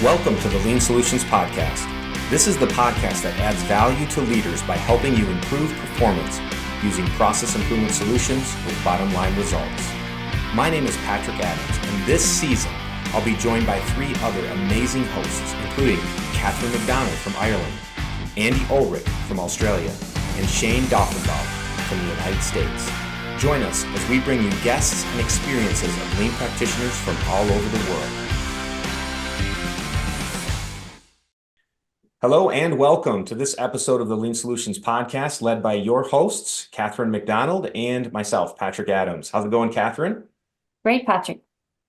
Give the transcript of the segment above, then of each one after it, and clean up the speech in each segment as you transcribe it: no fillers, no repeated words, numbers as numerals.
Welcome to the Lean Solutions Podcast. This is the podcast that adds value to leaders by helping you improve performance using process improvement solutions with bottom line results. My name is Patrick Adams, and this season I'll be joined by three other amazing hosts, including Catherine McDonald from Ireland, Andy Ulrich from Australia, and Shane Doffenbaugh from the United States. Join us as we bring you guests and experiences of lean practitioners from all over the world. Hello and welcome to this episode of the Lean Solutions Podcast, led by your hosts, Catherine McDonald and myself, Patrick Adams. How's it going, Catherine? Great, Patrick.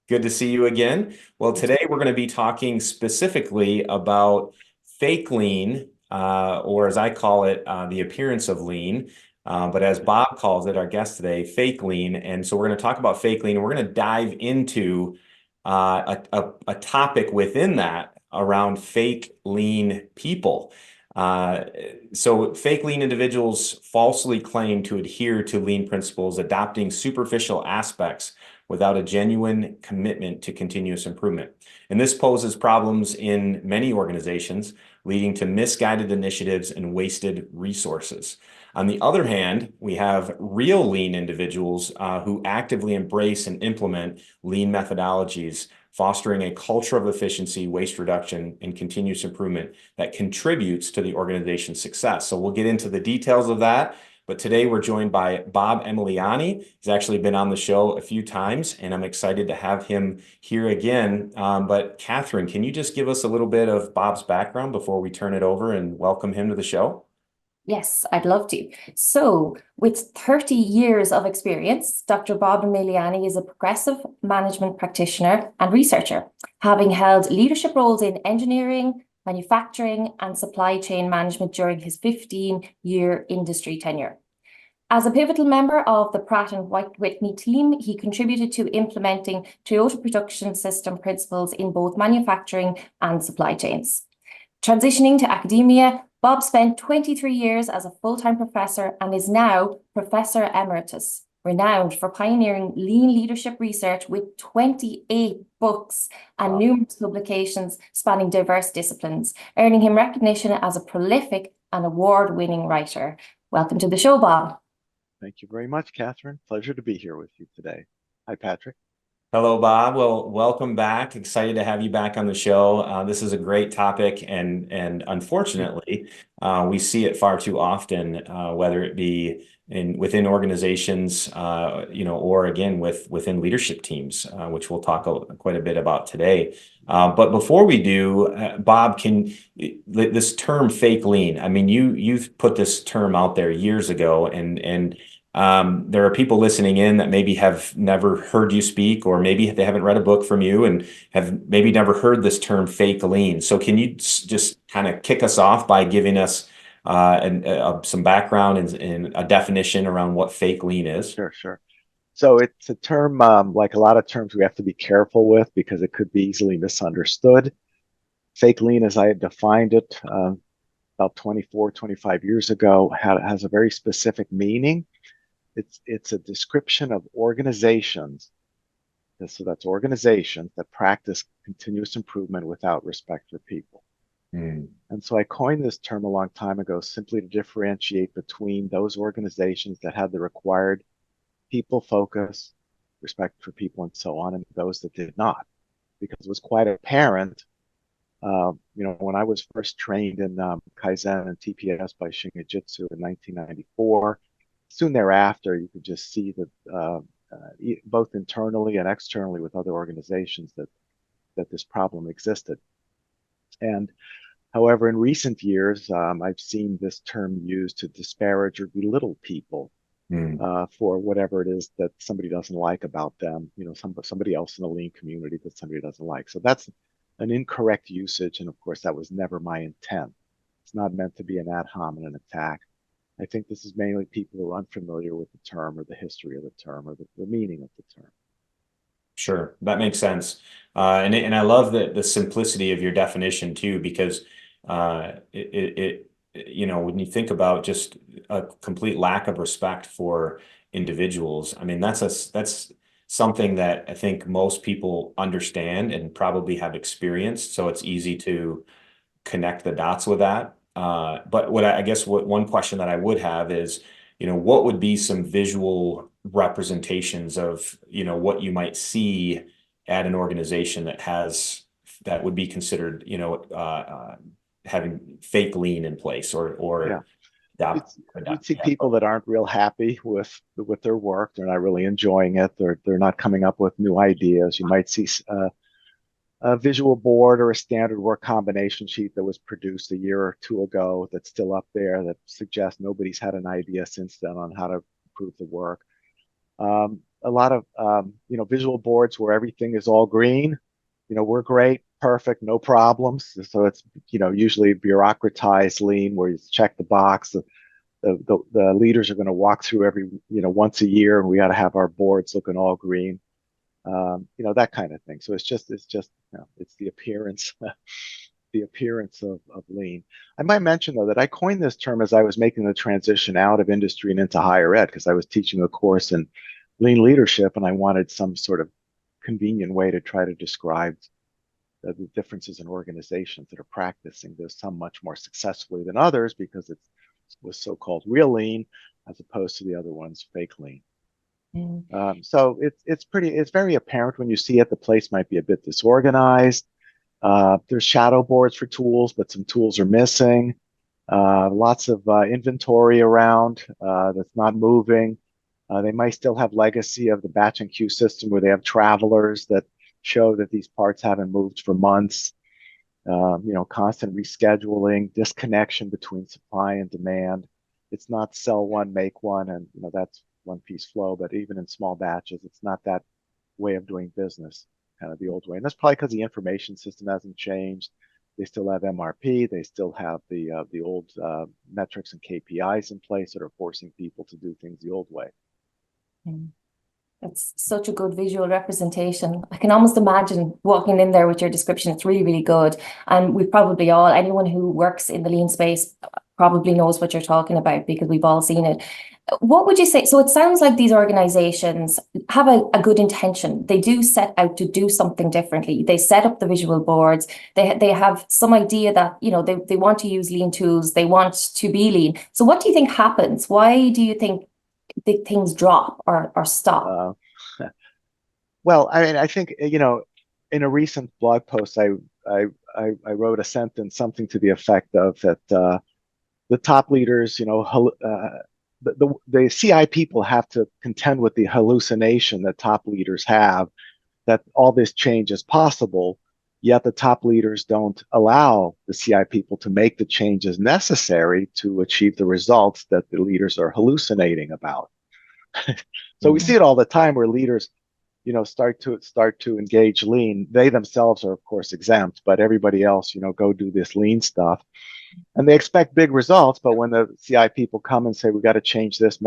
Good to see you again. Well, today we're going to be talking specifically about fake lean, or as I call it, the appearance of lean. But as Bob calls it, our guest today, fake lean. And so we're going to talk about fake lean, and we're going to dive into a topic within that around fake lean people. So fake lean individuals falsely claim to adhere to lean principles, adopting superficial aspects without a genuine commitment to continuous improvement. And this poses problems in many organizations, leading to misguided initiatives and wasted resources. On the other hand, we have real lean individuals who actively embrace and implement lean methodologies, fostering a culture of efficiency, waste reduction, and continuous improvement that contributes to the organization's success. So we'll get into the details of that. But today we're joined by Bob Emiliani. He's actually been on the show a few times, and I'm excited to have him here again. But Catherine, can you just give us a little bit of Bob's background before we turn it over and welcome him to the show? Yes, I'd love to. So, with 30 years of experience, Dr. Bob Emiliani is a progressive management practitioner and researcher, having held leadership roles in engineering, manufacturing, and supply chain management during his 15-year industry tenure. As a pivotal member of the Pratt Whitney team, he contributed to implementing Toyota production system principles in both manufacturing and supply chains. Transitioning to academia, Bob spent 23 years as a full-time professor and is now Professor Emeritus, renowned for pioneering lean leadership research with 28 books and numerous publications spanning diverse disciplines, earning him recognition as a prolific and award-winning writer. Welcome to the show, Bob. Thank you very much, Catherine. Pleasure to be here with you today. Hi, Patrick. Hello, Bob. Well, welcome back. Excited to have you back on the show. This is a great topic, and unfortunately, we see it far too often, whether it be within organizations, or again within leadership teams, which we'll talk quite a bit about today. But before we do, Bob, this term fake lean? I mean, you've put this term out there years ago, and there are people listening in that maybe have never heard you speak, or maybe they haven't read a book from you and have maybe never heard this term fake lean. So can you just kind of kick us off by giving us some background and a definition around what fake lean is? Sure. So it's a term, like a lot of terms, we have to be careful with because it could be easily misunderstood. Fake lean, as I had defined it about 25 years ago, has a very specific meaning. It's a description of organizations. So that's organizations that practice continuous improvement without respect for people. And so I coined this term a long time ago simply to differentiate between those organizations that had the required people focus, respect for people, and so on, and those that did not. Because it was quite apparent, when I was first trained in Kaizen and TPS by Shingijutsu in 1994, soon thereafter, you could just see that both internally and externally with other organizations that this problem existed. And however, in recent years, I've seen this term used to disparage or belittle people for whatever it is that somebody doesn't like about them, somebody else in the lean community that somebody doesn't like. So that's an incorrect usage. And of course, that was never my intent. It's not meant to be an ad hominem attack. I think this is mainly people who are unfamiliar with the term or the history of the term or the meaning of the term. Sure, that makes sense. And I love the simplicity of your definition too, because when you think about just a complete lack of respect for individuals, I mean, that's something that I think most people understand and probably have experienced. So it's easy to connect the dots with that. But what one question that I would have is, what would be some visual representations of, what you might see at an organization that would be considered, having fake lean in place or You'd see people that aren't real happy with their work. They're not really enjoying it. They're not coming up with new ideas. You might see a visual board or a standard work combination sheet that was produced a year or two ago that's still up there that suggests nobody's had an idea since then on how to improve the work. A lot of visual boards where everything is all green. We're great, perfect, no problems. So it's usually bureaucratized lean where you check the box. The leaders are going to walk through every once a year, and we got to have our boards looking all green. That kind of thing. So it's the appearance, the appearance of lean. I might mention though that I coined this term as I was making the transition out of industry and into higher ed, because I was teaching a course in lean leadership, and I wanted some sort of convenient way to try to describe the differences in organizations that are practicing this, some much more successfully than others because it was so-called real lean as opposed to the other ones fake lean. So it's very apparent when you see it. The place might be a bit disorganized. There's shadow boards for tools, but some tools are missing. Lots of inventory around that's not moving. They might still have legacy of the batch and queue system where they have travelers that show that these parts haven't moved for months. Constant rescheduling, disconnection between supply and demand. It's not sell one, make one, and that's one piece flow, but even in small batches, it's not that way of doing business, kind of the old way. And that's probably because the information system hasn't changed. They still have MRP. They still have the old metrics and KPIs in place that are forcing people to do things the old way. That's such a good visual representation. I can almost imagine walking in there with your description. It's really, really good. And we probably all, anyone who works in the lean space probably knows what you're talking about because we've all seen it. What would you say? So it sounds like these organizations have a good intention. They do set out to do something differently. They set up the visual boards. They have some idea that, they want to use lean tools. They want to be lean. So what do you think happens? Why do you think things drop or stop? Well, I think, in a recent blog post, I wrote a sentence, something to the effect of that the top leaders, the CI people have to contend with the hallucination that top leaders have that all this change is possible, yet the top leaders don't allow the CI people to make the changes necessary to achieve the results that the leaders are hallucinating about. So we see it all the time where leaders, start to engage lean. They themselves are, of course, exempt, but everybody else, go do this lean stuff. And they expect big results, but when the CI people come and say, we got to change this,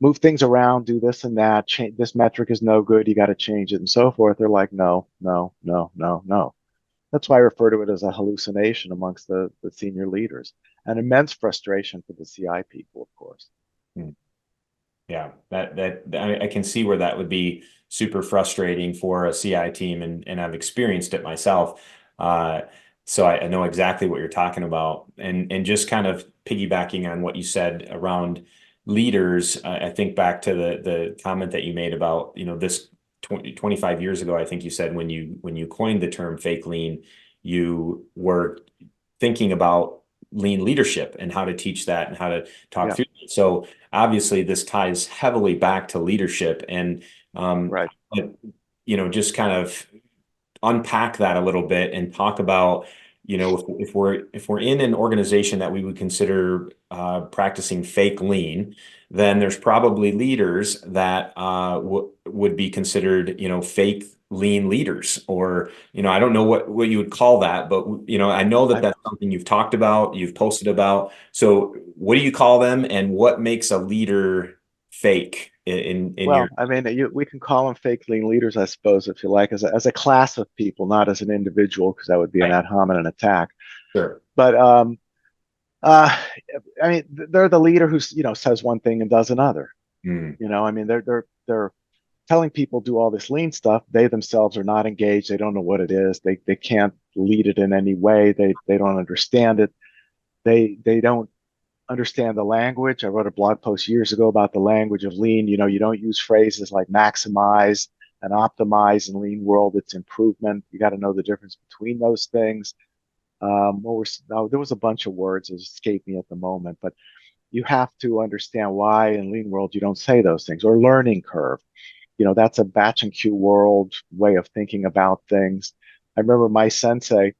move things around, do this and that, this metric is no good, you got to change it and so forth, they're like, no. That's why I refer to it as a hallucination amongst the senior leaders, and immense frustration for the CI people, of course. Yeah, I can see where that would be super frustrating for a CI team, and I've experienced it myself. So I know exactly what you're talking about, and just kind of piggybacking on what you said around leaders. I think back to the comment that you made about this 25 years ago. I think you said when you coined the term fake lean, you were thinking about lean leadership and how to teach that and how to talk through it. So obviously this ties heavily back to leadership, and right. Just kind of unpack that a little bit and talk about if we're in an organization that we would consider practicing fake lean, then there's probably leaders that would be considered fake lean leaders, or I don't know what you would call that, but I know that's something you've talked about, you've posted about. So what do you call them, and what makes a leader fake we can call them fake lean leaders, I suppose, if you like, as a class of people, not as an individual, because that would be an ad hominem attack. Sure. But they're the leader who says one thing and does another. They're telling people do all this lean stuff. They themselves are not engaged. They don't know what it is. They can't lead it in any way. They don't understand it. They don't understand the language. I wrote a blog post years ago about the language of lean. You know, you don't use phrases like maximize and optimize in lean world. It's improvement. You got to know the difference between those things. There was a bunch of words that escape me at the moment, but you have to understand why in lean world you don't say those things. Or learning curve. You know, that's a batch and queue world way of thinking about things. I remember my sensei,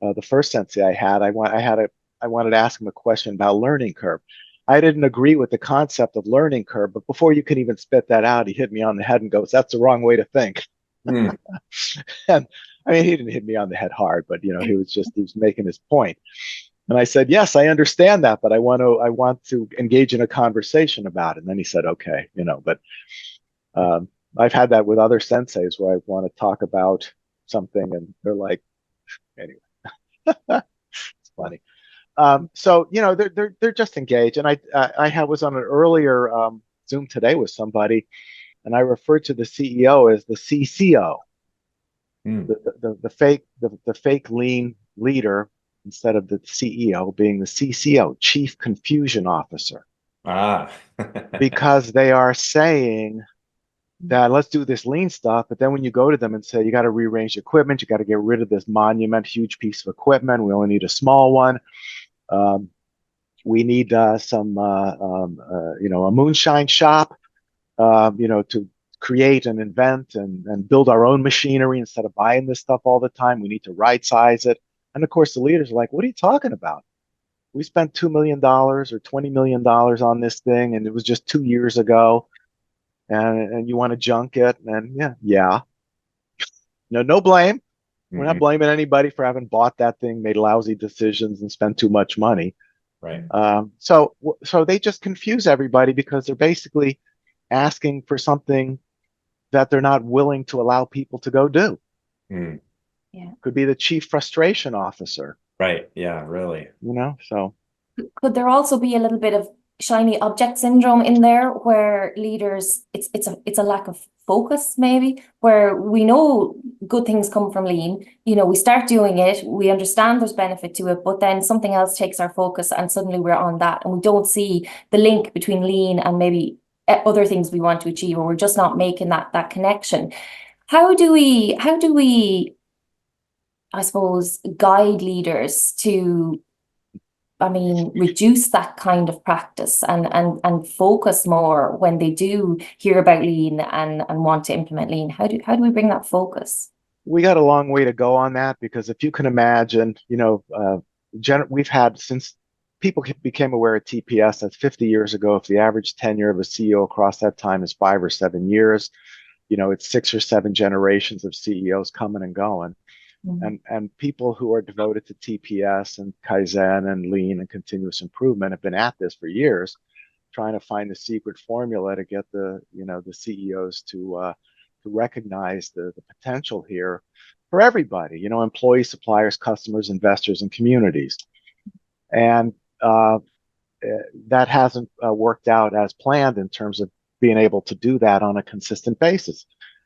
the first sensei I had, I wanted to ask him a question about learning curve. I didn't agree with the concept of learning curve, but before you could even spit that out, he hit me on the head and goes, "That's the wrong way to think." Mm. And I mean, he didn't hit me on the head hard, but you know, he was making his point. And I said, "Yes, I understand that, but I want to engage in a conversation about it." And then he said, "Okay, you know," but I've had that with other senseis where I want to talk about something and they're like, anyway, it's funny. So you know, they're just engaged. And I was on an earlier Zoom today with somebody, and I referred to the CEO as the CCO, Mm. the fake lean leader, instead of the CEO being the CCO, Chief Confusion Officer, Ah. because they are saying that let's do this lean stuff, but then when you go to them and say you got to rearrange equipment, you got to get rid of this huge piece of equipment, we only need a small one. We need you know, a moonshine shop, you know, to create and invent and build our own machinery instead of buying this stuff all the time. We need to right size it. And of course, the leaders are like, "What are you talking about? We spent $2 million or $20 million on this thing, and it was just 2 years ago. And you want to junk it?" And yeah. No blame. We're not Mhm. blaming anybody for having bought that thing, made lousy decisions, and spent too much money. Right. So they just confuse everybody because they're basically asking for something that they're not willing to allow people to go do. Mm. Yeah. Could be the chief frustration officer, Right. Yeah, really. you know? So Could there also be a little bit of shiny object syndrome in there where leaders, it's a lack of focus maybe, where we know good things come from lean, you know, we start doing it, we understand there's benefit to it, but then something else takes our focus and suddenly we're on that and we don't see the link between lean and maybe other things we want to achieve, or we're just not making that connection. How do we, I suppose, guide leaders to, I mean, reduce that kind of practice and focus more when they do hear about lean and want to implement lean? How do we bring that focus? we got a long way to go on that, because if you can imagine, you know, we've had, since people became aware of TPS, that's 50 years ago. If the average tenure of a CEO across that time is 5 or 7 years, you know, it's 6 or 7 generations of CEOs coming and going. And people who are devoted to TPS and Kaizen and lean and continuous improvement have been at this for years, trying to find the secret formula to get the CEOs to recognize the potential here for everybody, you know, employees, suppliers, customers, investors, and communities. And that hasn't worked out as planned in terms of being able to do that on a consistent basis.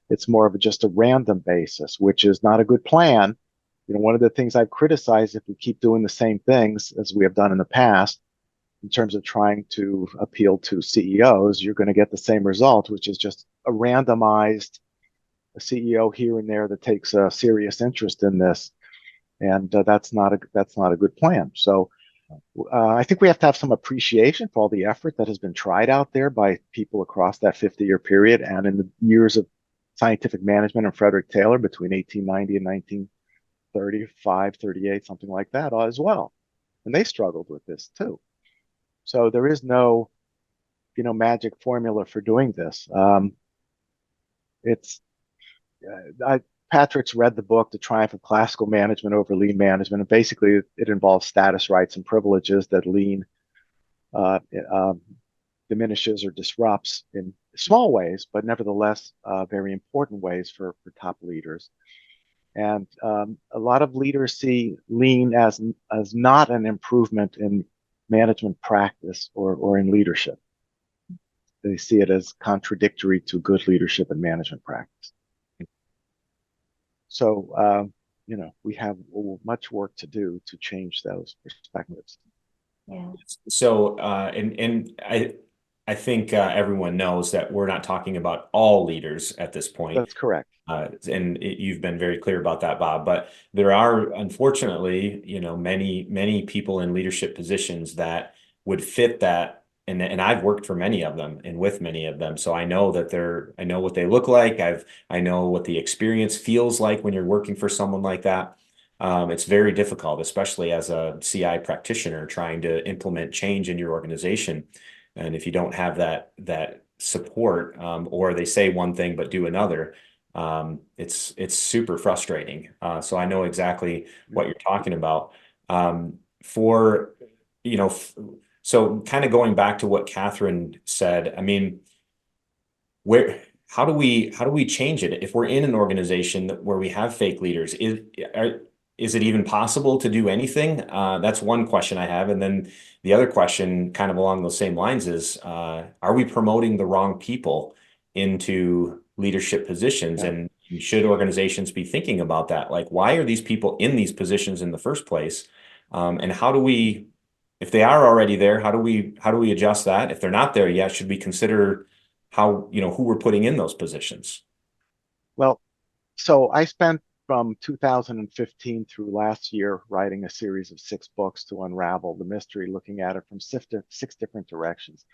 It's more of just a random basis, which is not a good plan. You know, one of the things I've criticized, if we keep doing the same things as we have done in the past, in terms of trying to appeal to CEOs, you're going to get the same result, which is just a randomized CEO here and there that takes a serious interest in this, and that's not a good plan. So I think we have to have some appreciation for all the effort that has been tried out there by people across that 50-year period, and in the years of scientific management and Frederick Taylor between 1890 and 1935, 38, something like that as well. And they struggled with this too. So there is no, you know, magic formula for doing this. It's Patrick's read the book, The Triumph of Classical Management Over Lean Management, and basically it involves status, rights, and privileges that lean uh, diminishes or disrupts in small ways, but nevertheless very important ways for top leaders. And a lot of leaders see lean as not an improvement in management practice or in leadership. they see it as contradictory to good leadership and management practice. So, we have much work to do to change those perspectives. Yeah. So, and I think everyone knows that we're not talking about all leaders at this point. That's correct. And you've been very clear about that, Bob. But there are, unfortunately, many people in leadership positions that would fit that. And I've worked for many of them and with many of them. So I know I know what they look like. I know what the experience feels like when you're working for someone like that. It's very difficult, especially as a CI practitioner trying to implement change in your organization. And if you don't have that support, or they say one thing but do another, it's super frustrating. So I know exactly what you're talking about. For so kind of going back to what Catherine said, I mean, how do we change it if we're in an organization where we have fake leaders? Is it even possible to do anything? That's one question I have. And then the other question, kind of along those same lines, is are we promoting the wrong people into leadership positions? Yeah. And should organizations be thinking about that? Like, why are these people in these positions in the first place? And how do we, if they are already there, how do we adjust that? If they're not there yet, should we consider who we're putting in those positions? Well, so I spent from 2015 through last year writing a series of 6 books to unravel the mystery, looking at it from 6 different directions: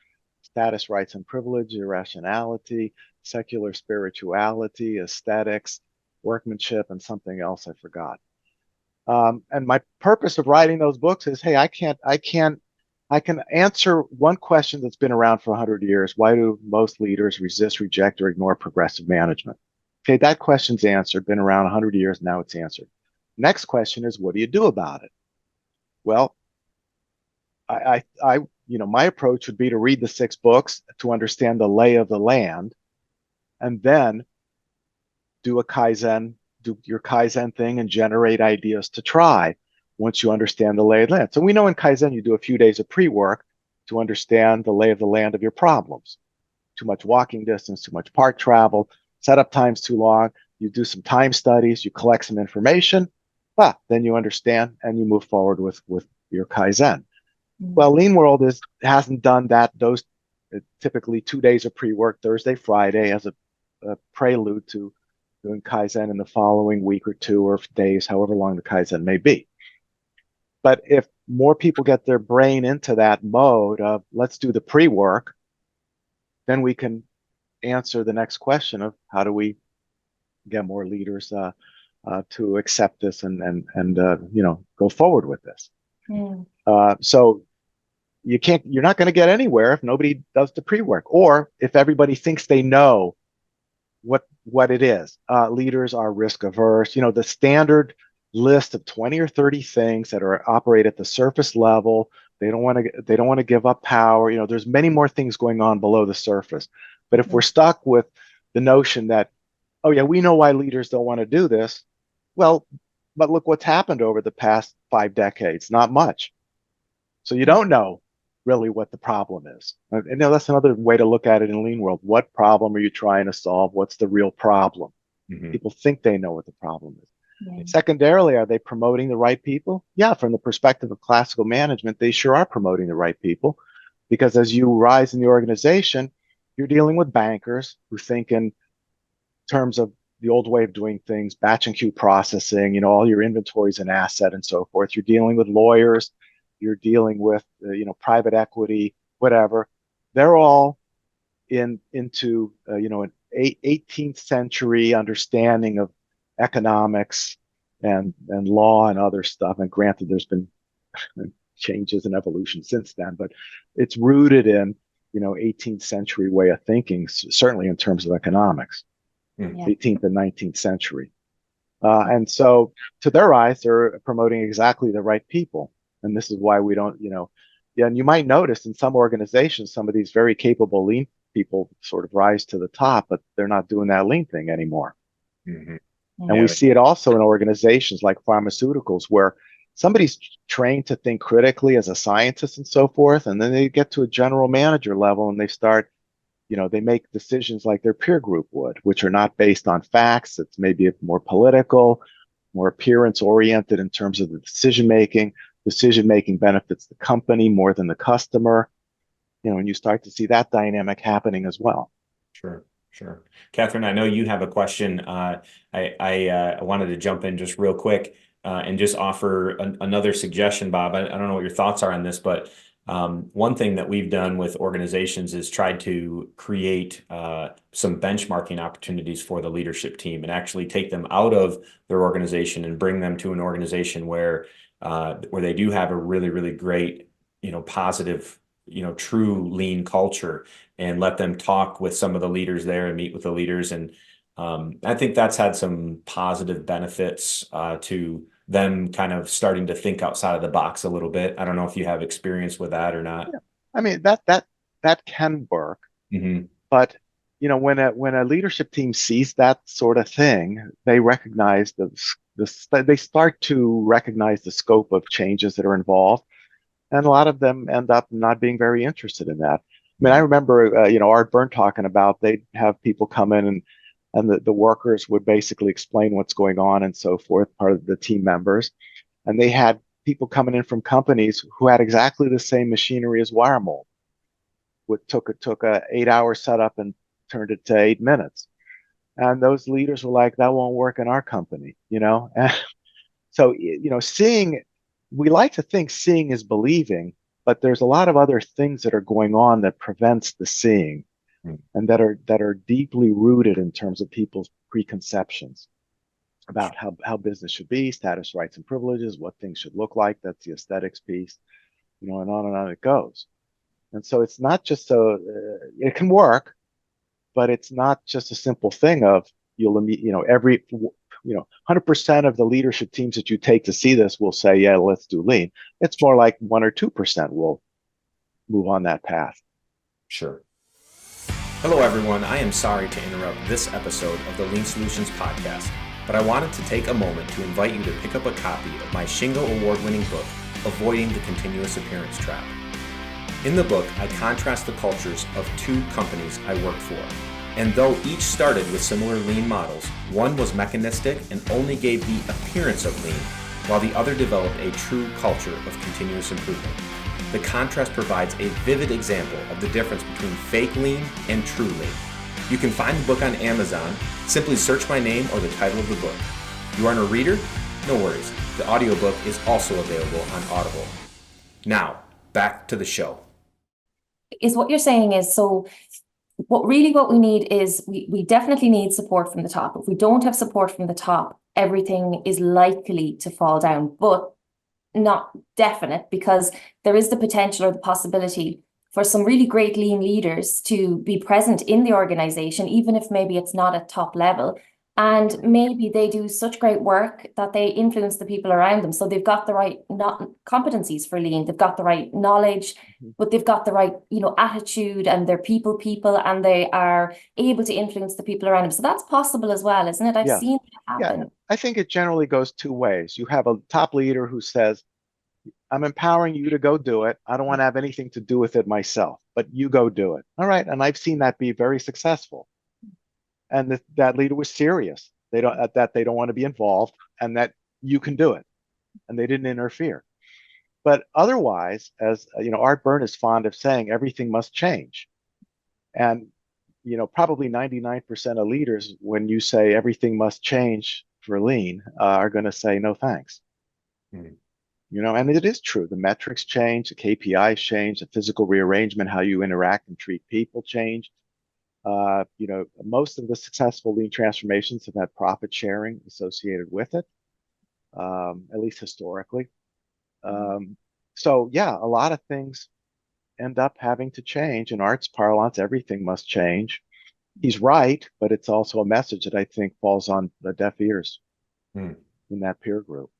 status, rights, and privilege, irrationality, secular spirituality, aesthetics, workmanship, and something else I forgot. And my purpose of writing those books is, hey, I can answer one question that's been around for 100 years. Why do most leaders resist, reject, or ignore progressive management? Okay, that question's answered, been around 100 years, now it's answered. Next question is, what do you do about it? Well, my approach would be to read the 6 books to understand the lay of the land, and then do your Kaizen thing and generate ideas to try once you understand the lay of the land. So we know in Kaizen you do a few days of pre-work to understand the lay of the land of your problems. Too much walking distance, too much park travel, setup time's too long. You do some time studies, you collect some information, then you understand and you move forward with your Kaizen. Well, Lean World hasn't done that. Those typically 2 days of pre-work, Thursday, Friday, as a prelude to doing Kaizen in the following week or 2 or days, however long the Kaizen may be. But if more people get their brain into that mode of let's do the pre-work, then we can answer the next question of how do we get more leaders to accept this and go forward with this. So you're not going to get anywhere if nobody does the pre-work, or if everybody thinks they know what it is. Leaders are risk averse. The standard list of 20 or 30 things that operate at the surface level. They don't want to give up power. There's many more things going on below the surface. But if we're stuck with the notion that, oh yeah, we know why leaders don't want to do this, well, but look what's happened over the past 5 decades. Not much. So you don't know really what the problem is. And that's another way to look at it in Lean World. What problem are you trying to solve? What's the real problem? Mm-hmm. People think they know what the problem is. Yeah. Secondarily, are they promoting the right people? Yeah, from the perspective of classical management, they sure are promoting the right people, because as you rise in the organization, you're dealing with bankers who think in terms of the old way of doing things, batch and queue processing, all your inventories and asset and so forth. You're dealing with lawyers. You're dealing with, private equity, whatever. They're all into, an 18th century understanding of economics and law and other stuff. And granted, there's been changes and evolution since then, but it's rooted in, 18th century way of thinking, certainly in terms of economics, 18th and 19th century. And so to their eyes, they're promoting exactly the right people. And this is why we don't, and you might notice in some organizations, some of these very capable lean people sort of rise to the top, but they're not doing that lean thing anymore. Mm-hmm. And we see it also in organizations like pharmaceuticals, where somebody's trained to think critically as a scientist and so forth, and then they get to a general manager level and they start they make decisions like their peer group would, which are not based on facts. It's maybe more political, more appearance oriented in terms of the decision making. Decision making benefits the company more than the customer. And you start to see that dynamic happening as well. Sure, sure. Catherine, I know you have a question. I wanted to jump in just real quick and just offer another suggestion, Bob. I don't know what your thoughts are on this, but one thing that we've done with organizations is tried to create some benchmarking opportunities for the leadership team and actually take them out of their organization and bring them to an organization where they do have a really, really great, positive, true lean culture, and let them talk with some of the leaders there and meet with the leaders. And I think that's had some positive benefits to them kind of starting to think outside of the box a little bit. I don't know if you have experience with that or not. Yeah. I mean, that can work. Mm-hmm. But when a leadership team sees that sort of thing, they recognize they start to recognize the scope of changes that are involved, and a lot of them end up not being very interested in that. I mean, I remember Art Byrne talking about they'd have people come in and the workers would basically explain what's going on and so forth, part of the team members, and they had people coming in from companies who had exactly the same machinery as wire mold. Took a 8-hour setup and turned it to 8 minutes. And those leaders were like, that won't work in our company, And so, we like to think seeing is believing, but there's a lot of other things that are going on that prevents the seeing, and that are deeply rooted in terms of people's preconceptions about how business should be, status, rights, and privileges, what things should look like. That's the aesthetics piece, and on it goes. And so it's not just it can work, but it's not just a simple thing of every 100% of the leadership teams that you take to see this will say, yeah, let's do lean. It's more like 1 or 2% will move on that path. Sure. Hello, everyone. I am sorry to interrupt this episode of the Lean Solutions podcast, but I wanted to take a moment to invite you to pick up a copy of my Shingo award-winning book, Avoiding the Continuous Appearance Trap. In the book, I contrast the cultures of 2 companies I worked for. And though each started with similar lean models, one was mechanistic and only gave the appearance of lean, while the other developed a true culture of continuous improvement. The contrast provides a vivid example of the difference between fake lean and true lean. You can find the book on Amazon. Simply search my name or the title of the book. You aren't a reader? No worries. The audiobook is also available on Audible. Now, back to the show. Is what you're saying is, so what we need is we definitely need support from the top. If we don't have support from the top, everything is likely to fall down, but not definite, because there is the potential or the possibility for some really great lean leaders to be present in the organization, even if maybe it's not at top level. And maybe they do such great work that they influence the people around them. So they've got the right competencies for lean, they've got the right knowledge, but they've got the right, attitude, and they're people, and they are able to influence the people around them. So that's possible as well, isn't it? I've seen it happen. Yeah, I think it generally goes 2 ways. You have a top leader who says, I'm empowering you to go do it. I don't want to have anything to do with it myself, but you go do it. All right. And I've seen that be very successful. And that leader was serious. They don't want to be involved, and that you can do it, and they didn't interfere. But otherwise, as Art Byrne is fond of saying, everything must change. And probably 99% of leaders, when you say everything must change for lean, are going to say no thanks. And it is true. The metrics change, the KPIs change, the physical rearrangement, how you interact and treat people change. Most of the successful lean transformations have had profit sharing associated with it, at least historically. So yeah, a lot of things end up having to change. In Art's parlance, everything must change. He's right, but it's also a message that I think falls on the deaf ears in that peer group.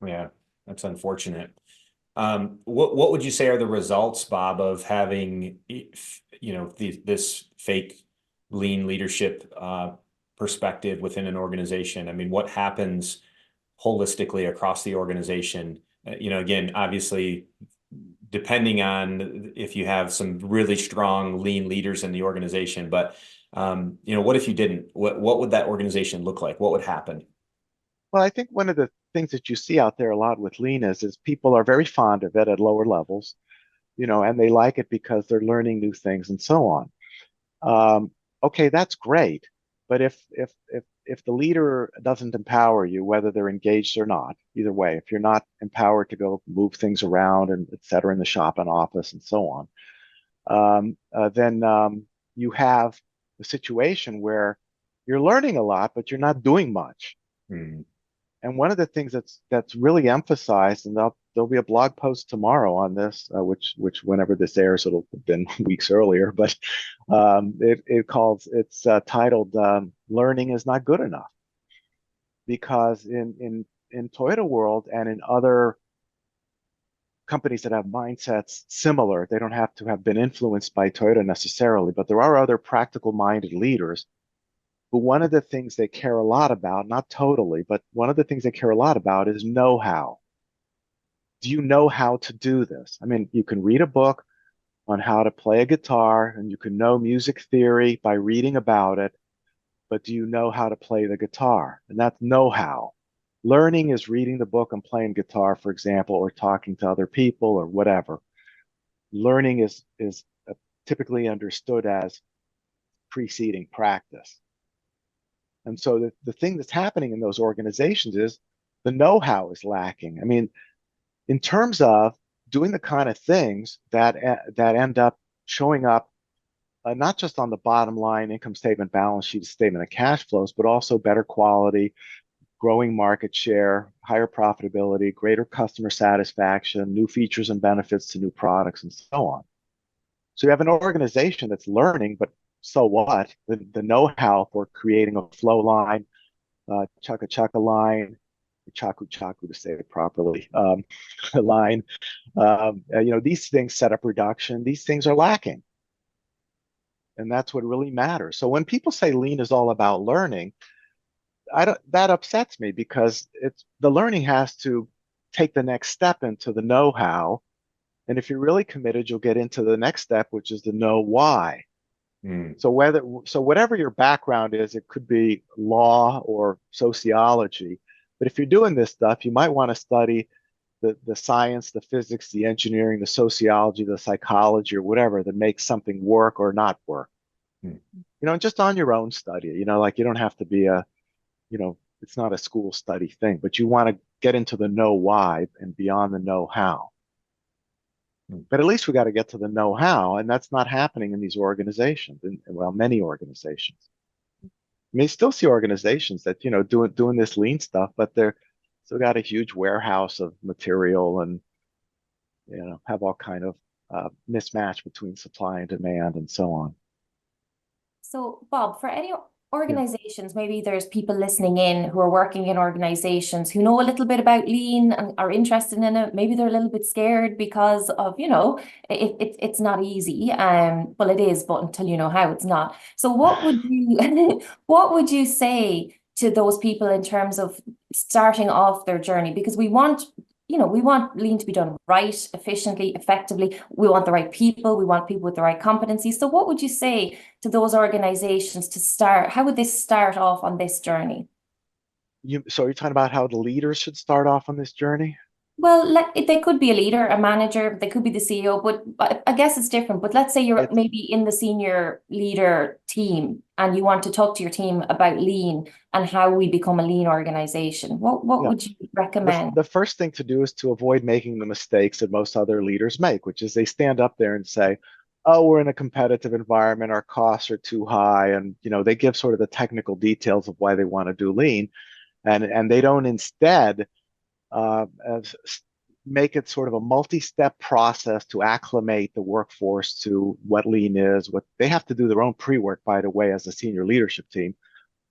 Yeah, that's unfortunate. What would you say are the results, Bob, of having this fake lean leadership perspective within an organization? I mean, what happens holistically across the organization? Again, obviously depending on if you have some really strong lean leaders in the organization. But what if you didn't? What would that organization look like? What would happen? Well, I think one of the things that you see out there a lot with lean is people are very fond of it at lower levels, and they like it because they're learning new things and so on. Okay, that's great. But if the leader doesn't empower you, whether they're engaged or not, either way, if you're not empowered to go move things around and et cetera in the shop and office and so on, then you have a situation where you're learning a lot, but you're not doing much. Hmm. And one of the things that's really emphasized, and there'll be a blog post tomorrow on this, which whenever this airs, it'll have been weeks earlier, but it's titled "Learning is Not Good Enough," because in Toyota world and in other companies that have mindsets similar, they don't have to have been influenced by Toyota necessarily, but there are other practical minded leaders. But one of the things they care a lot about, not totally, but one of the things they care a lot about is know-how. Do you know how to do this? I mean, you can read a book on how to play a guitar and you can know music theory by reading about it, but do you know how to play the guitar? And that's know-how. Learning is reading the book and playing guitar, for example, or talking to other people or whatever. Learning is typically understood as preceding practice. And so the thing that's happening in those organizations is the know-how is lacking. I mean, in terms of doing the kind of things that end up showing up not just on the bottom line, income statement, balance sheet, statement of cash flows, but also better quality, growing market share, higher profitability, greater customer satisfaction, new features and benefits to new products, and so on. So you have an organization that's learning, but so what? The know-how for creating a flow line, chaka-chaka line, chaku-chaku to say it properly, line. These things set up production. These things are lacking. And that's what really matters. So when people say lean is all about learning, that upsets me because the learning has to take the next step into the know-how. And if you're really committed, you'll get into the next step, which is the know why. So whatever your background is, it could be law or sociology. But if you're doing this stuff, you might want to study the science, the physics, the engineering, the sociology, the psychology, or whatever that makes something work or not work. Just on your own study. Like you don't have to be it's not a school study thing, but you want to get into the know why and beyond the know how. But at least we got to get to the know-how, and that's not happening in these organizations, many organizations. You may still see organizations that, doing this lean stuff, but they're still got a huge warehouse of material and, have all kind of mismatch between supply and demand and so on. So, Bob, for any organizations, maybe there's people listening in who are working in organizations who know a little bit about lean and are interested in it. Maybe they're a little bit scared because of, it's not easy. Well, it is, but until you know how, it's not. So what would you say to those people in terms of starting off their journey? Because we want lean to be done right, efficiently, effectively. We want the right people. We want people with the right competencies. So what would you say to those organizations to start? How would they start off on this journey? So you're talking about how the leaders should start off on this journey? Well, they could be a leader, a manager, they could be the CEO, but I guess it's different. But let's say you're maybe in the senior leader team and you want to talk to your team about lean and how we become a lean organization. What would you recommend? The first thing to do is to avoid making the mistakes that most other leaders make, which is they stand up there and say, oh, we're in a competitive environment, our costs are too high. And, they give sort of the technical details of why they want to do lean. And they don't instead make it sort of a multi-step process to acclimate the workforce to what lean is. What they have to do their own pre-work, by the way, as a senior leadership team,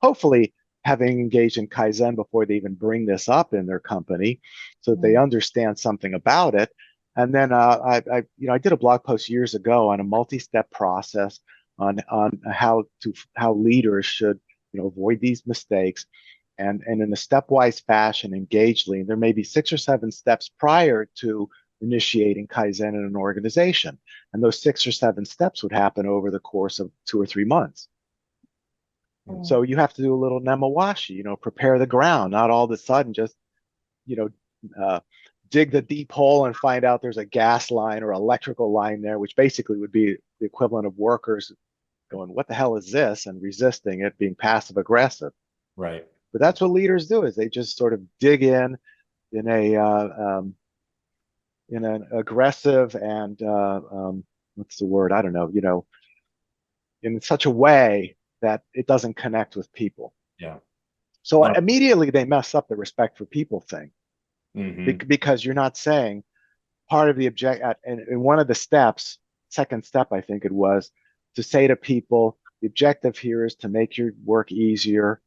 hopefully having engaged in Kaizen before they even bring this up in their company so that they understand something about it. And then I did a blog post years ago on a multi-step process on how leaders should avoid these mistakes. And in a stepwise fashion, engage lean. There may be 6 or 7 steps prior to initiating Kaizen in an organization. And those 6 or 7 steps would happen over the course of 2 or 3 months. So you have to do a little nemawashi, prepare the ground, not all of a sudden just, you know, uh, dig the deep hole and find out there's a gas line or electrical line there, which basically would be the equivalent of workers going, what the hell is this? And resisting it, being passive aggressive. Right. But that's what leaders do, is they just sort of dig in in an aggressive and what's the word? I don't know, in such a way that it doesn't connect with people. Yeah. So immediately they mess up the respect for people thing, because you're not saying part of the object. And in one of the steps, second step, I think it was, to say to people, the objective here is to make your work easier,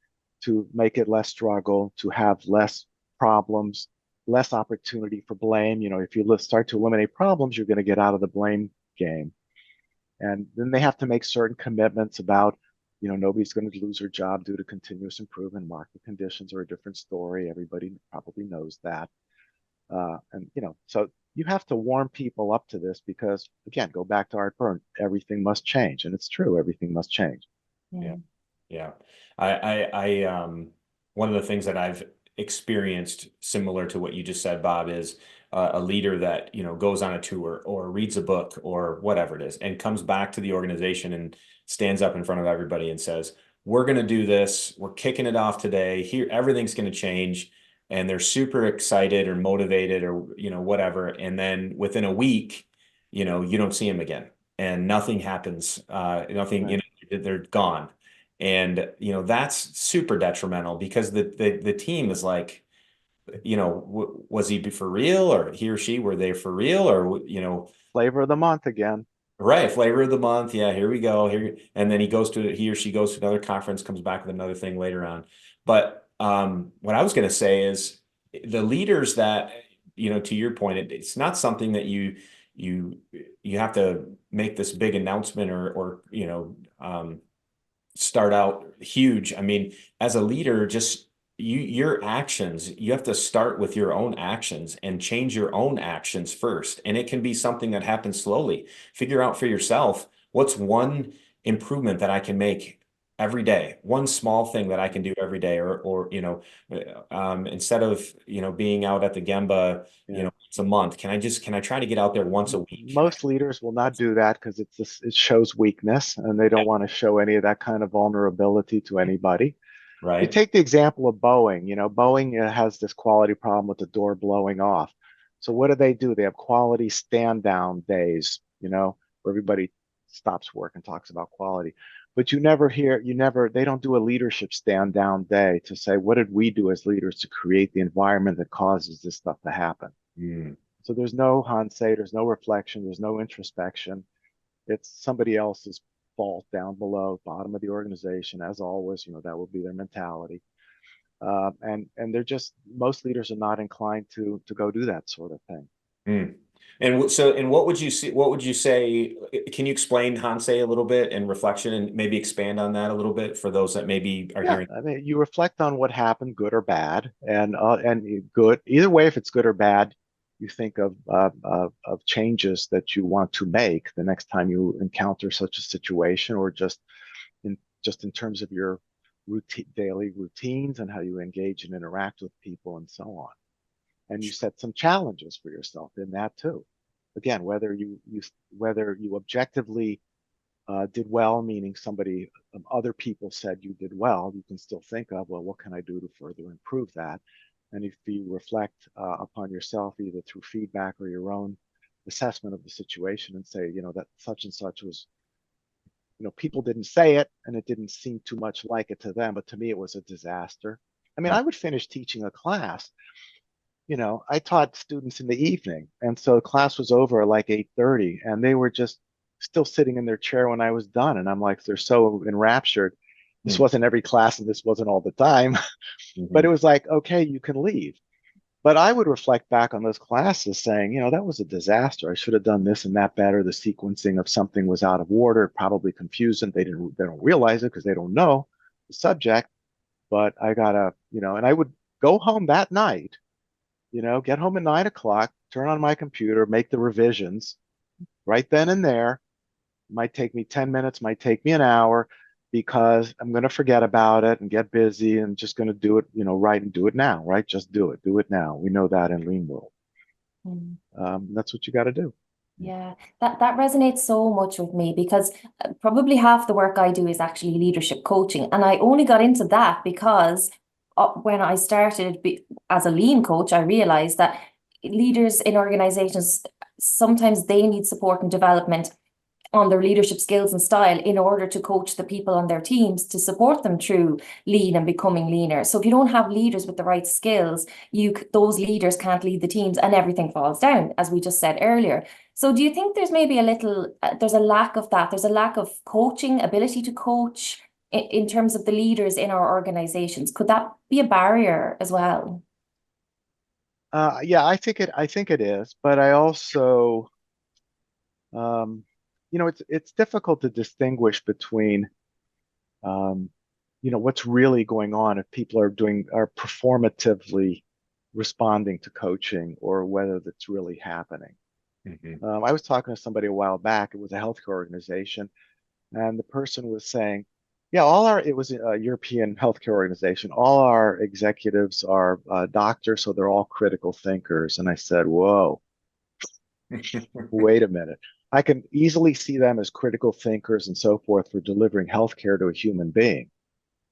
to make it less struggle, to have less problems, less opportunity for blame. If you start to eliminate problems, you're going to get out of the blame game. And then they have to make certain commitments about, nobody's going to lose their job due to continuous improvement. Market conditions are a different story. Everybody probably knows that. So you have to warm people up to this, because, again, go back to Art Byrne, everything must change. And it's true, everything must change. Yeah. Yeah. One of the things that I've experienced similar to what you just said, Bob, is a leader that, goes on a tour or reads a book or whatever it is, and comes back to the organization and stands up in front of everybody and says, we're going to do this. We're kicking it off today. Here, everything's going to change. And they're super excited or motivated or, whatever. And then within a week, you don't see them again and nothing happens. Nothing, Right. They're gone. And, that's super detrimental, because the team is like, was he for real, or he or she, were they for real, or, Flavor of the month again. right. Flavor of the month. Yeah, here we go. And then he or she goes to another conference, comes back with another thing later on. But what I was going to say is, the leaders that, to your point, it's not something that you have to make this big announcement or start out huge. I mean, as a leader, just your actions, you have to start with your own actions and change your own actions first. And it can be something that happens slowly. Figure out for yourself, what's one improvement that I can make every day, one small thing that I can do every day, or instead of being out at the Gemba, once a month, can I try to get out there once a week? Most leaders will not do that, because it shows weakness, and they don't want to show any of that kind of vulnerability to anybody. You Right. take the example of Boeing. Boeing has this quality problem with the door blowing off. So what do? They have quality stand down days, where everybody stops work and talks about quality. But they don't do a leadership stand down day to say, what did we do as leaders to create the environment that causes this stuff to happen? So there's no Hansei, there's no reflection, there's no introspection. It's somebody else's fault down below, bottom of the organization, as always. That will be their mentality. And most leaders are not inclined to go do that sort of thing. And what would you say, can you explain Hansei a little bit, and reflection, and maybe expand on that a little bit for those that maybe are hearing? I mean, you reflect on what happened, good or bad, and good. Either way, if it's good or bad, you think of changes that you want to make the next time you encounter such a situation, or just in terms of your daily routines and how you engage and interact with people and so on. And you set some challenges for yourself in that too. Again, whether you objectively did well, meaning other people said you did well, you can still think of, well, what can I do to further improve that? And if you reflect upon yourself, either through feedback or your own assessment of the situation, and say, that such and such was, people didn't say it, and it didn't seem too much like it to them, but to me, it was a disaster. I mean, I would finish teaching a class. I taught students in the evening, and so the class was over at like 8:30, and they were just still sitting in their chair when I was done. And I'm like, they're so enraptured. This wasn't every class, and this wasn't all the time, but it was like, okay, you can leave. But I would reflect back on those classes saying, that was a disaster. I should have done this and that better. The sequencing of something was out of order, probably confusing. They don't realize it because they don't know the subject. But I gotta, and I would go home that night get home at 9 o'clock, turn on my computer, make the revisions right then and there. Might take me 10 minutes, might take me an hour, because I'm going to forget about it and get busy and just going to do it, right, and do it now, right? Just do it now. We know that in lean world. Mm. That's what you got to do. Yeah, that resonates so much with me because probably half the work I do is actually leadership coaching. And I only got into that because when I started as a lean coach, I realized that leaders in organizations, sometimes they need support and development on their leadership skills and style in order to coach the people on their teams to support them through lean and becoming leaner. So if you don't have leaders with the right skills, those leaders can't lead the teams and everything falls down, as we just said earlier. So do you think there's maybe there's a lack of that? There's a lack of coaching, ability to coach in terms of the leaders in our organizations. Could that be a barrier as well? Yeah, I think it is, but I also, it's difficult to distinguish between, what's really going on if people are performatively responding to coaching or whether that's really happening. Mm-hmm. I was talking to somebody a while back. It was a healthcare organization, and the person was saying, yeah, it was a European healthcare organization. All our executives are doctors, so they're all critical thinkers. And I said, whoa, wait a minute. I can easily see them as critical thinkers and so forth for delivering healthcare to a human being.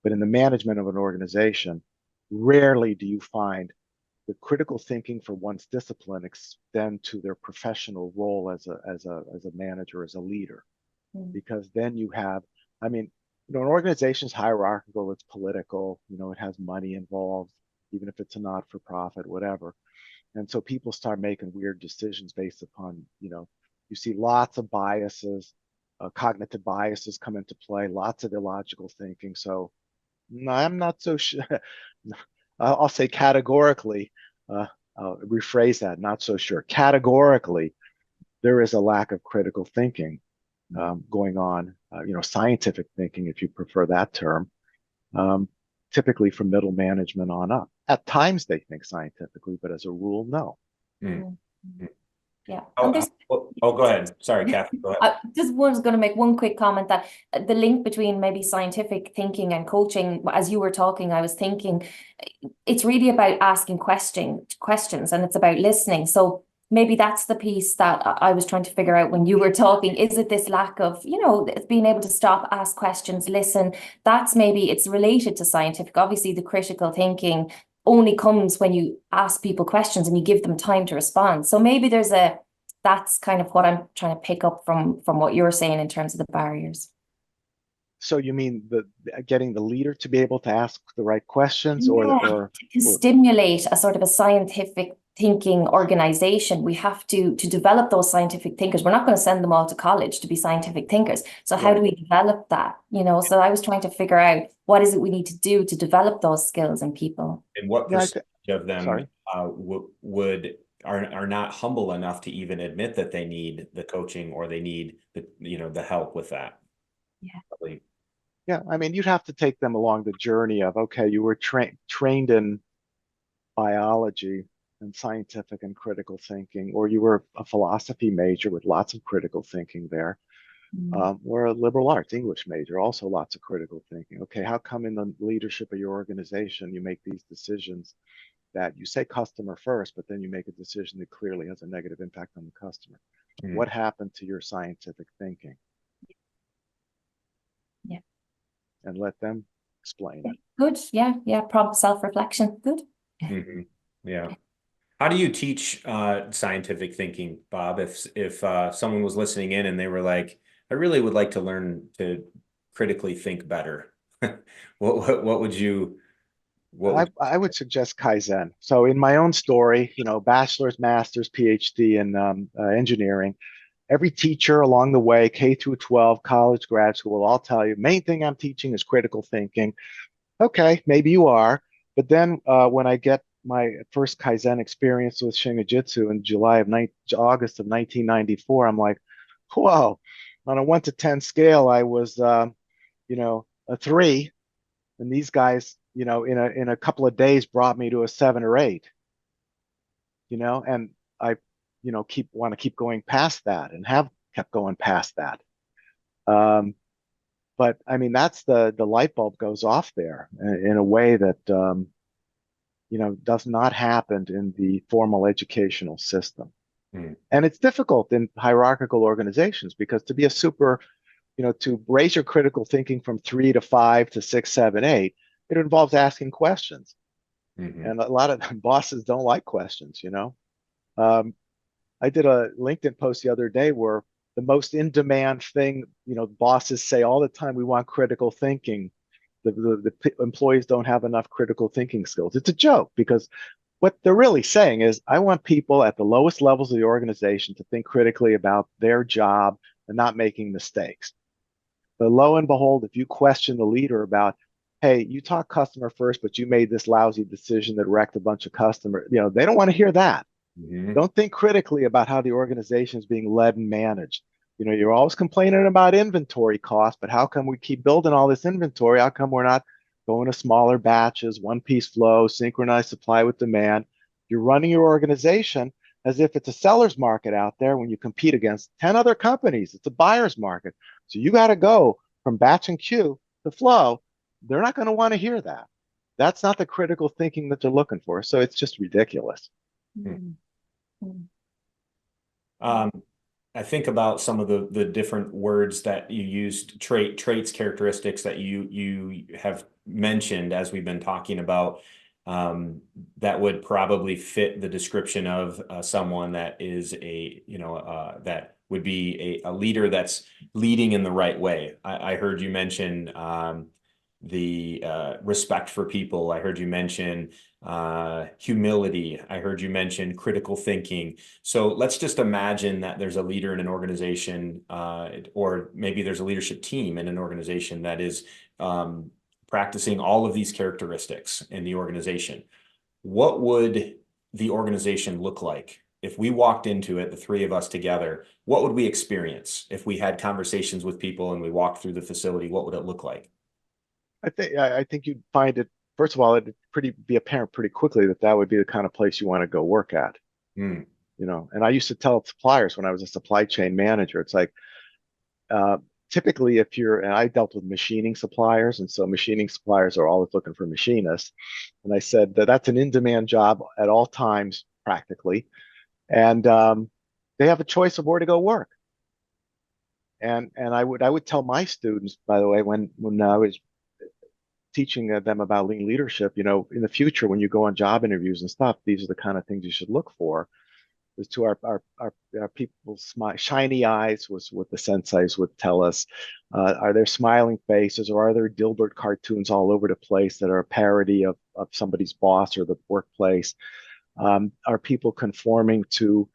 But in the management of an organization, rarely do you find the critical thinking for one's discipline extend to their professional role as a manager, as a leader. Because then you have, I mean, an organization's hierarchical, it's political, it has money involved, even if it's a not-for-profit, whatever. And so people start making weird decisions based upon, you see lots of biases, cognitive biases come into play, lots of illogical thinking. So no, I'm not so sure. I'll say categorically, I'll rephrase that, not so sure. Categorically, there is a lack of critical thinking going on, scientific thinking, if you prefer that term, typically from middle management on up. At times they think scientifically, but as a rule, no. Mm-hmm. Yeah. Oh, And go ahead. Sorry, Kathy, go ahead. I just was going to make one quick comment that the link between maybe scientific thinking and coaching, as you were talking, I was thinking it's really about asking questions and it's about listening. So maybe that's the piece that I was trying to figure out when you were talking. Is it this lack of, being able to stop, ask questions, listen? That's maybe it's related to scientific. Obviously, the critical thinking only comes when you ask people questions and you give them time to respond. So maybe that's kind of what I'm trying to pick up from what you're saying in terms of the barriers. So you mean getting the leader to be able to ask the right questions, to stimulate a sort of a scientific thinking organization, we have to develop those scientific thinkers. We're not going to send them all to college to be scientific thinkers. So how do we develop that? So I was trying to figure out what is it we need to do to develop those skills in people. And what percentage of them are not humble enough to even admit that they need the coaching or they need the help with that? Yeah. Probably. Yeah, I mean, you'd have to take them along the journey of, okay, you were trained in biology and scientific and critical thinking, or you were a philosophy major with lots of critical thinking there, or a liberal arts English major, also lots of critical thinking. Okay, how come in the leadership of your organization you make these decisions that you say customer first, but then you make a decision that clearly has a negative impact on the customer? What happened to your scientific thinking? Yeah. And let them explain it. Good. Yeah. Prompt self-reflection. Good. Mm-hmm. Yeah. How do you teach scientific thinking, Bob? If someone was listening in and they were like, I really would like to learn to critically think better, what would you? I would suggest Kaizen. So in my own story, bachelor's, master's, PhD in engineering, every teacher along the way, K through 12, college, grad school, will all tell you, main thing I'm teaching is critical thinking. Okay, maybe you are. But then when I get my first Kaizen experience with Shingijutsu in August of 1994, I'm like, whoa, on a 1 to 10 scale, I was, a 3. And these guys, in a couple of days brought me to a 7 or 8. and I, want to keep going past that and have kept going past that. But I mean, that's the light bulb goes off there in a way that, does not happen in the formal educational system. Mm. And it's difficult in hierarchical organizations because to be a super, to raise your critical thinking from 3 to 5 to 6, 7, 8, it involves asking questions. Mm-hmm. And a lot of bosses don't like questions, I did a LinkedIn post the other day where the most in-demand thing, bosses say all the time, we want critical thinking. The employees don't have enough critical thinking skills. It's a joke because what they're really saying is, I want people at the lowest levels of the organization to think critically about their job and not making mistakes. But lo and behold, if you question the leader about, hey, you talk customer first, but you made this lousy decision that wrecked a bunch of customers, they don't want to hear that. Mm-hmm. Don't think critically about how the organization is being led and managed. You're always complaining about inventory costs, but how come we keep building all this inventory? How come we're not going to smaller batches, one-piece flow, synchronized supply with demand? You're running your organization as if it's a seller's market out there when you compete against 10 other companies. It's a buyer's market. So you got to go from batch and queue to flow. They're not going to want to hear that. That's not the critical thinking that they're looking for. So it's just ridiculous. Mm. I think about some of the different words that you used, traits, characteristics that you have mentioned as we've been talking about, that would probably fit the description of someone that is that would be a leader that's leading in the right way. I heard you mention the respect for people. I heard you mention humility. I heard you mention critical thinking. So let's just imagine that there's a leader in an organization, or maybe there's a leadership team in an organization that is practicing all of these characteristics in the organization. What would the organization look like if we walked into it, the three of us together? What would we experience if we had conversations with people and we walked through the facility? What would it look like? I think you'd find it, first of all, it'd be apparent pretty quickly that would be the kind of place you want to go work at. Mm. And I used to tell suppliers when I was a supply chain manager, it's like, typically and I dealt with machining suppliers, and so machining suppliers are always looking for machinists. And I said that's an in-demand job at all times, practically. And they have a choice of where to go work. And I would tell my students, by the way, when I was teaching them about lean leadership, in the future, when you go on job interviews and stuff, these are the kind of things you should look for. Is to our people's shiny eyes was what the senseis would tell us. Are there smiling faces, or are there Dilbert cartoons all over the place that are a parody of somebody's boss or the workplace? Are people conforming to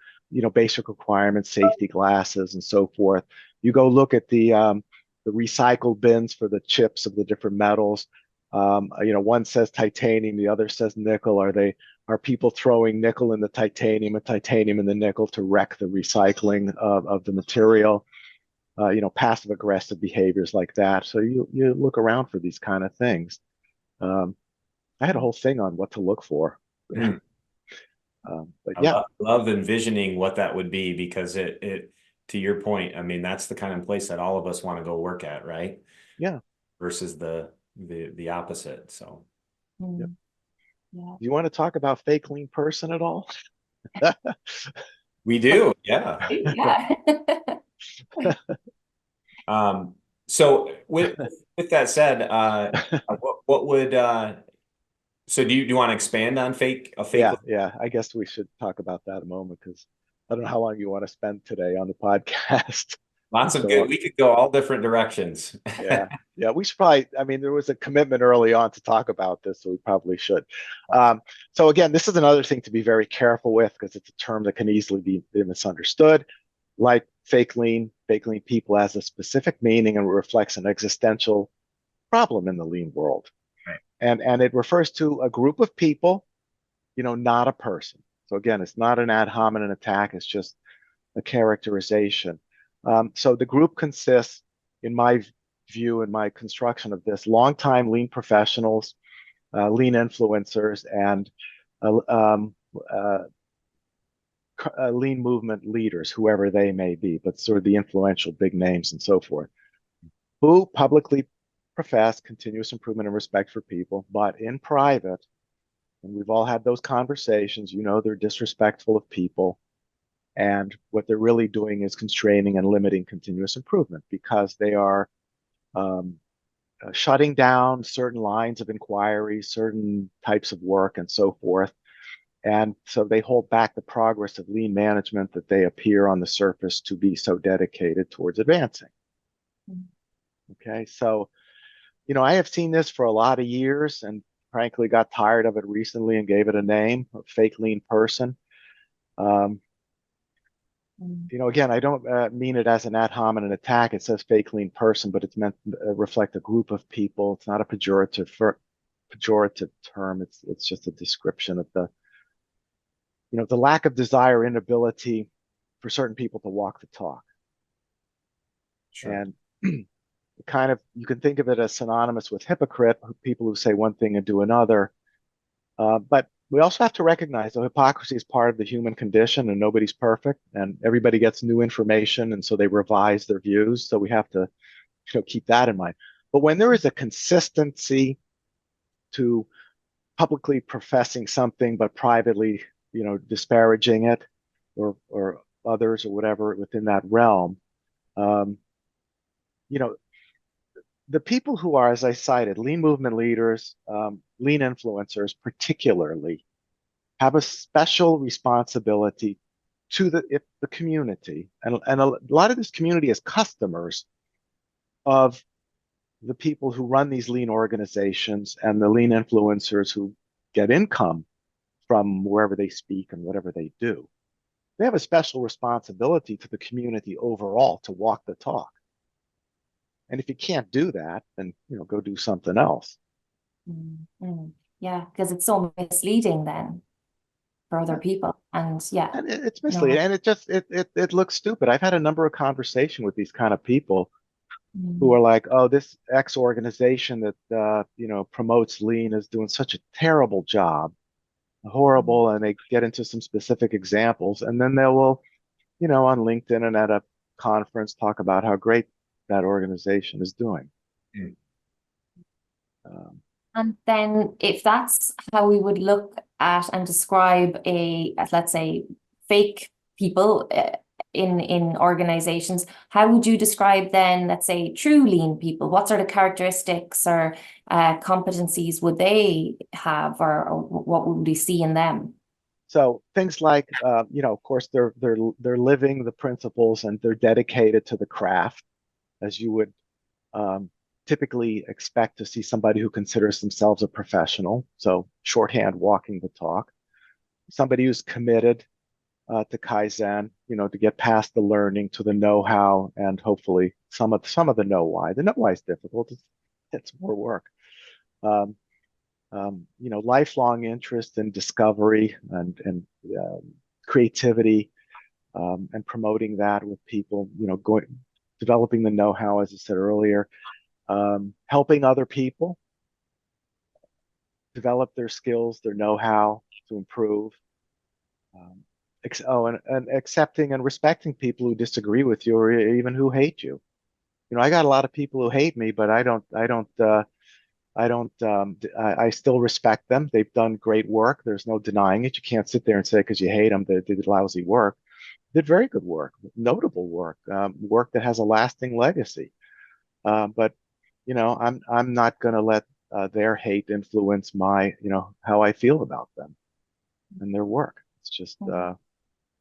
basic requirements, safety glasses, and so forth? You go look at the recycle bins for the chips of the different metals. One says titanium, the other says nickel. Are people throwing nickel in the titanium and titanium in the nickel to wreck the recycling of the material? Passive aggressive behaviors like that. So you look around for these kind of things. I had a whole thing on what to look for. Mm. But yeah, love envisioning what that would be, because it to your point, I mean, that's the kind of place that all of us want to go work at, right? Yeah. Versus the opposite. So Yep. Yeah. You want to talk about fake lean person at all? we do, yeah. Yeah. So with that said, what would so do you want to expand on fake? Yeah. I guess we should talk about that a moment, because I don't know how long you want to spend today on the podcast. Lots of good. We could go all different directions. Yeah. We should probably. I mean, there was a commitment early on to talk about this, so we probably should. So again, this is another thing to be very careful with, because it's a term that can easily be misunderstood. Like fake lean people has a specific meaning and reflects an existential problem in the lean world. Right. And it refers to a group of people, not a person. So again, it's not an ad hominem attack, it's just a characterization. So the group consists, in my view, in my construction of this, longtime lean professionals, lean influencers, and lean movement leaders, whoever they may be, but sort of the influential big names and so forth, who publicly profess continuous improvement and respect for people, but in private, and we've all had those conversations, they're disrespectful of people. And what they're really doing is constraining and limiting continuous improvement because they are shutting down certain lines of inquiry, certain types of work, and so forth. And so they hold back the progress of lean management that they appear on the surface to be so dedicated towards advancing. Okay, so, I have seen this for a lot of years and frankly got tired of it recently and gave it a name, a fake lean person. Again, I don't mean it as an ad hominem attack. It says fake lean person, but it's meant to reflect a group of people. It's not a pejorative term. It's just a description of the lack of desire, inability for certain people to walk the talk. Sure. And you can think of it as synonymous with hypocrite, people who say one thing and do another. But we also have to recognize that hypocrisy is part of the human condition and nobody's perfect and everybody gets new information. And so they revise their views. So we have to keep that in mind. But when there is a consistency to publicly professing something, but privately, disparaging it or others or whatever within that realm, the people who are, as I cited, lean movement leaders, lean influencers particularly, have a special responsibility to the community. And a lot of this community is customers of the people who run these lean organizations and the lean influencers who get income from wherever they speak and whatever they do. They have a special responsibility to the community overall to walk the talk. And if you can't do that, then go do something else. Yeah, because it's so misleading then for other people. And and it's misleading, and it looks stupid. I've had a number of conversations with these kind of people who are like, "Oh, this X organization that promotes lean is doing such a terrible job, horrible," and they get into some specific examples, and then they will, on LinkedIn and at a conference talk about how great that organization is doing. And then if that's how we would look at and describe let's say, fake people in organizations, how would you describe then, let's say, true lean people? What sort of characteristics or competencies would they have, or what would we see in them? So things like, of course, they're living the principles and they're dedicated to the craft, as you would typically expect to see somebody who considers themselves a professional. So shorthand, walking the talk. Somebody who's committed to Kaizen, to get past the learning to the know-how and hopefully some of the know-why. The know-why is difficult. It's more work. Lifelong interest in discovery and creativity, and promoting that with people, developing the know-how, as I said earlier, helping other people develop their skills, their know-how to improve, and accepting and respecting people who disagree with you or even who hate you. I got a lot of people who hate me, but I still respect them. They've done great work. There's no denying it. You can't sit there and say because you hate them they did lousy work. They did very good work, notable work, work that has a lasting legacy. But I'm not going to let their hate influence my how I feel about them and their work. It's just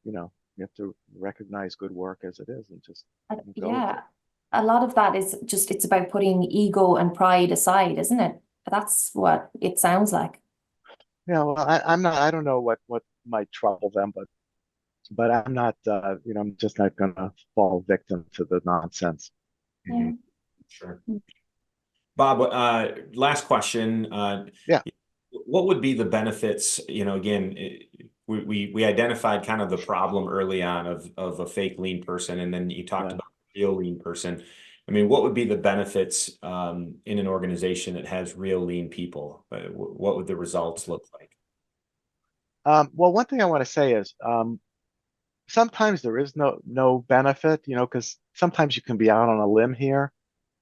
you have to recognize good work as it is and just go with it. A lot of that is just, it's about putting ego and pride aside, isn't it? That's what it sounds like. Yeah, well, I don't know what might trouble them, but I'm not, I'm just not going to fall victim to the nonsense. Yeah. Sure. Bob, last question. Yeah. What would be the benefits? Again, we identified kind of the problem early on of a fake lean person, and then you talked about a real lean person. I mean, what would be the benefits in an organization that has real lean people? What would the results look like? Well, one thing I want to say is sometimes there is no benefit, because sometimes you can be out on a limb here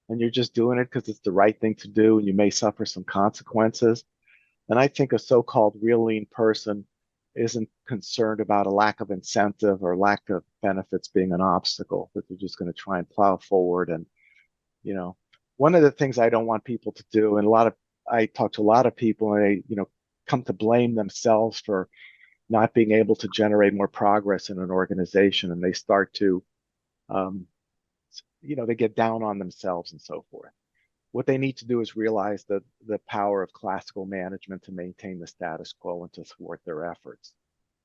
and you're just doing it because it's the right thing to do, and you may suffer some consequences. And I think a so-called real lean person isn't concerned about a lack of incentive or lack of benefits being an obstacle, that they're just going to try and plow forward. And, you know, one of the things I don't want people to do, and I talk to a lot of people, and they, come to blame themselves for not being able to generate more progress in an organization, and they start to, um, they get down on themselves and so forth. What they need to do is realize the power of classical management to maintain the status quo and to thwart their efforts.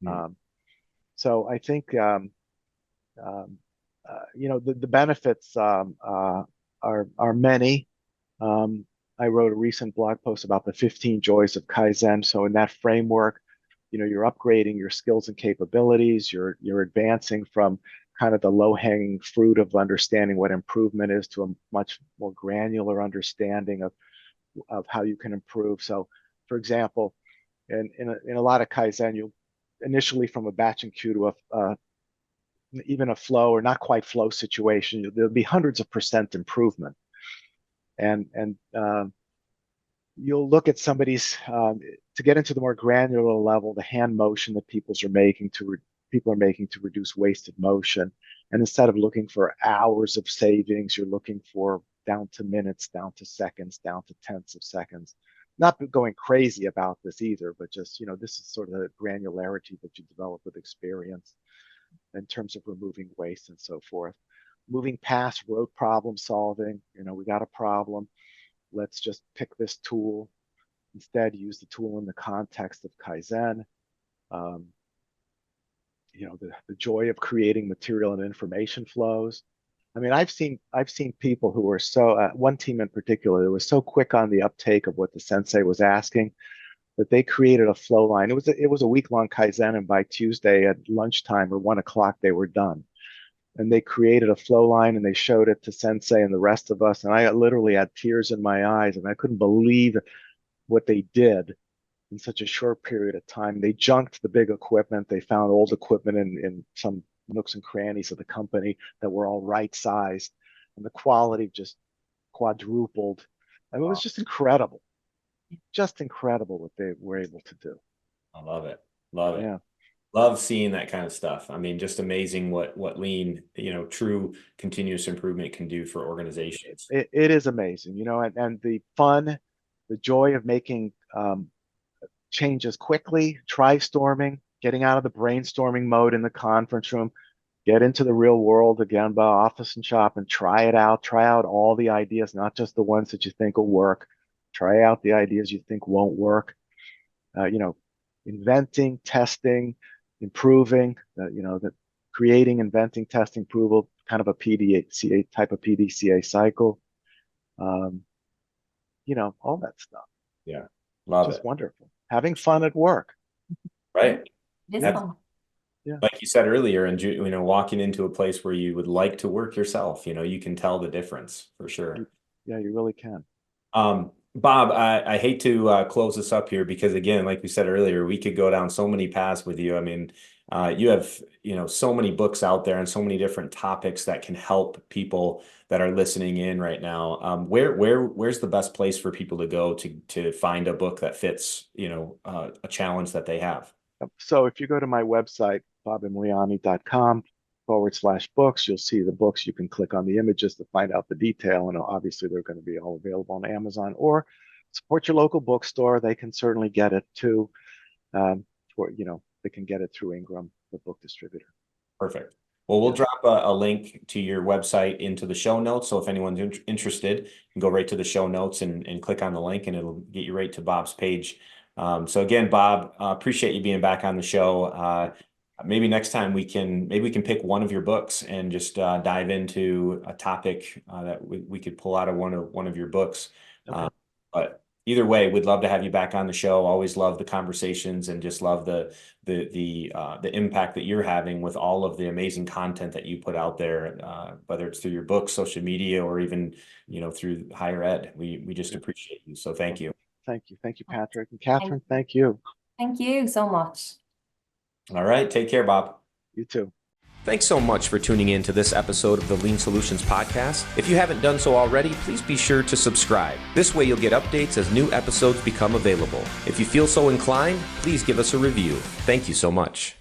Mm. So I think the benefits are many. I wrote a recent blog post about the 15 joys of Kaizen. So in that framework, you're upgrading your skills and capabilities. You're advancing from kind of the low-hanging fruit of understanding what improvement is to a much more granular understanding of how you can improve. So, for example, in a lot of Kaizen, you'll initially from a batch and queue to even a flow or not quite flow situation, there'll be hundreds of % improvement. And you'll look at somebody's to get into the more granular level, the hand motion that people are making to reduce wasted motion. And instead of looking for hours of savings, you're looking for down to minutes, down to seconds, down to tenths of seconds. Not going crazy about this either, but just, this is sort of the granularity that you develop with experience in terms of removing waste and so forth. Moving past rote problem solving, we got a problem. Let's just pick this tool. Instead, use the tool in the context of Kaizen. The joy of creating material and information flows. I mean, I've seen people who were so one team in particular was so quick on the uptake of what the sensei was asking that they created a flow line. It was a week-long Kaizen, and by Tuesday at lunchtime or 1 o'clock they were done. And they created a flow line and they showed it to sensei and the rest of us. And I literally had tears in my eyes, and I couldn't believe what they did in such a short period of time. They junked the big equipment. They found old equipment in some nooks and crannies of the company that were all right sized, and the quality just quadrupled. I mean, it was just incredible what they were able to do. I love it. Love it. Yeah. Love seeing that kind of stuff. I mean, just amazing what lean, true continuous improvement can do for organizations. It is amazing, and the fun, the joy of making changes quickly, try-storming, getting out of the brainstorming mode in the conference room, get into the real world again by office and shop and try out all the ideas, not just the ones that you think will work. Try out the ideas you think won't work. Inventing, testing, improving, that creating, inventing, testing, approval, kind of a PDCA type of PDCA cycle. All that stuff. Yeah. Love Just it. wonderful. Having fun at work. Right. It is fun. Yeah. Like you said earlier, and walking into a place where you would like to work yourself, you can tell the difference for sure. Yeah, you really can. Bob, I hate to close this up here because, again, like we said earlier, we could go down so many paths with you. I mean, you have, so many books out there and so many different topics that can help people that are listening in right now. Where's the best place for people to go to find a book that fits, a challenge that they have? So if you go to my website, bobemiliani.com/books, you'll see the books. You can click on the images to find out the detail. And obviously, they're going to be all available on Amazon, or support your local bookstore. They can certainly get it too. They can get it through Ingram, the book distributor. Perfect. Well, we'll drop a link to your website into the show notes. So if anyone's interested, you can go right to the show notes and click on the link, and it'll get you right to Bob's page. So again, Bob, appreciate you being back on the show. Maybe next time we can pick one of your books and just dive into a topic that we could pull out of one of your books. Okay. But either way, we'd love to have you back on the show. Always love the conversations and just love the impact that you're having with all of the amazing content that you put out there, whether it's through your books, social media, or even through higher ed. We just appreciate you. So thank you. Thank you, Patrick. And Catherine, thank you. Thank you so much. All right, take care, Bob. You too. Thanks so much for tuning in to this episode of the Lean Solutions Podcast. If you haven't done so already, please be sure to subscribe. This way you'll get updates as new episodes become available. If you feel so inclined, please give us a review. Thank you so much.